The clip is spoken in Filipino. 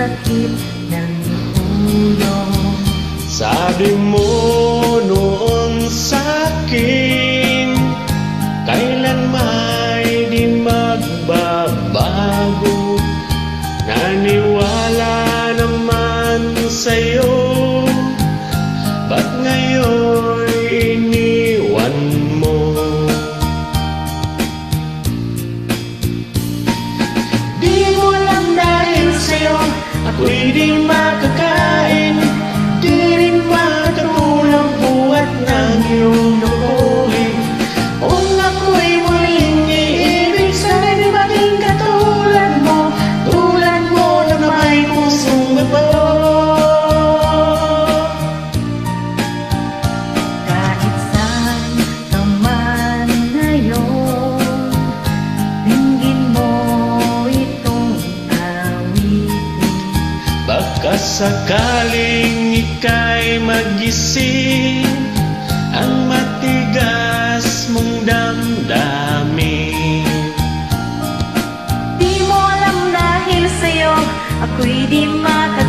sakit ng ulo. Sabi mo noon sa'kin, kailan may di magbabago. Naniwala naman sa'yo, ba't ngayon iniwan mo? Di mo lang dahil sa'yo ako'y di makakain, di rin makatulong buhat ng iyong lokohin. Kung ako'y muling iibig, sana'y di maging katulad mo na may pusong mabaw. Kahit saan ka man ngayon, dinggin mo itong awitin. Baka sakaling ika'y magising ang matigas mong damdamin. Di mo alam dahil sa'yo ako'y di makakain.